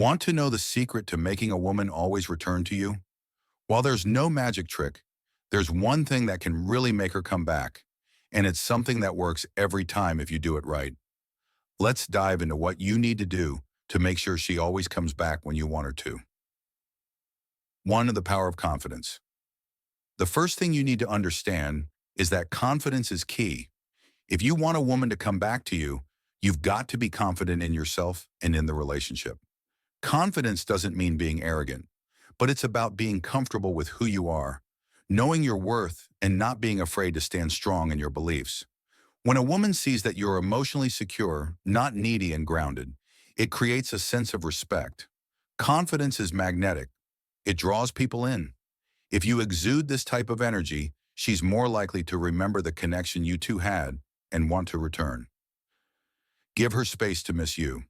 Want to know the secret to making a woman always return to you? While there's no magic trick, there's one thing that can really make her come back, and it's something that works every time if you do it right. Let's dive into what you need to do to make sure she always comes back when you want her to. One, the power of confidence. The first thing you need to understand is that confidence is key. If you want a woman to come back to you, you've got to be confident in yourself and in the relationship. Confidence doesn't mean being arrogant, but it's about being comfortable with who you are, knowing your worth, and not being afraid to stand strong in your beliefs. When a woman sees that you're emotionally secure, not needy and grounded, it creates a sense of respect. Confidence is magnetic. It draws people in. If you exude this type of energy, she's more likely to remember the connection you two had and want to return. Give her space to miss you.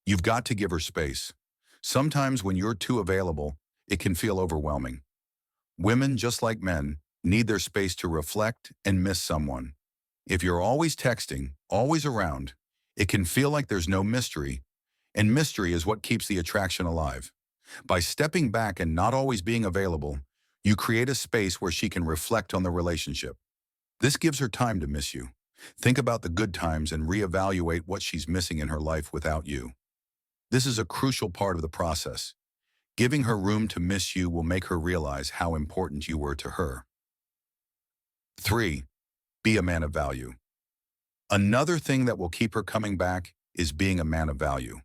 You've got to give her space. Sometimes when you're too available, it can feel overwhelming. Women, just like men, need their space to reflect and miss someone. If you're always texting, always around, it can feel like there's no mystery, and mystery is what keeps the attraction alive. By stepping back and not always being available, you create a space where she can reflect on the relationship. This gives her time to miss you. Think about the good times and reevaluate what she's missing in her life without you. This is a crucial part of the process. Giving her room to miss you will make her realize how important you were to her. 3. Be a man of value. Another thing that will keep her coming back is being a man of value.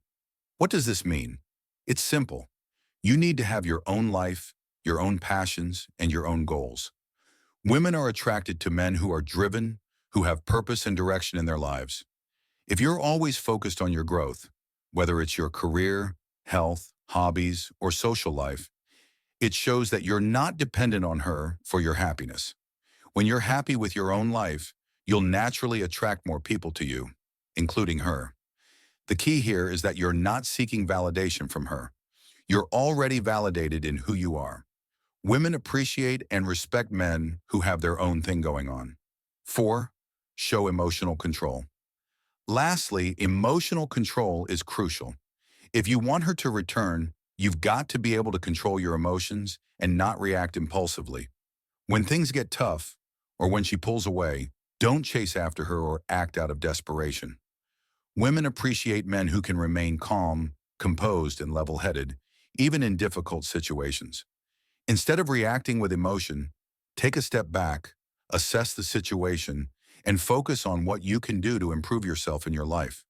What does this mean? It's simple. You need to have your own life, your own passions, and your own goals. Women are attracted to men who are driven, who have purpose and direction in their lives. If you're always focused on your growth, whether it's your career, health, hobbies, or social life, it shows that you're not dependent on her for your happiness. When you're happy with your own life, you'll naturally attract more people to you, including her. The key here is that you're not seeking validation from her. You're already validated in who you are. Women appreciate and respect men who have their own thing going on. 4. Show emotional control. Lastly, emotional control is crucial. If you want her to return, you've got to be able to control your emotions and not react impulsively. When things get tough, or when she pulls away, don't chase after her or act out of desperation. Women appreciate men who can remain calm, composed, and level-headed, even in difficult situations. Instead of reacting with emotion, take a step back, assess the situation, and focus on what you can do to improve yourself in your life.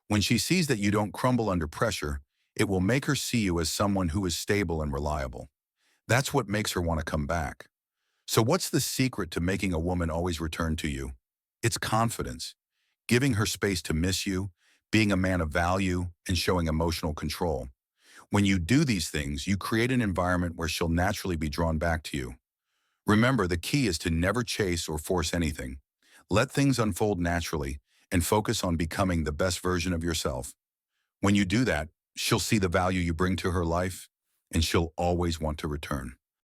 When she sees that you don't crumble under pressure, it will make her see you as someone who is stable and reliable. That's what makes her want to come back. So what's the secret to making a woman always return to you? It's confidence, giving her space to miss you, being a man of value, and showing emotional control. When you do these things, you create an environment where she'll naturally be drawn back to you. Remember, the key is to never chase or force anything. Let things unfold naturally and focus on becoming the best version of yourself. When you do that, she'll see the value you bring to her life, and she'll always want to return.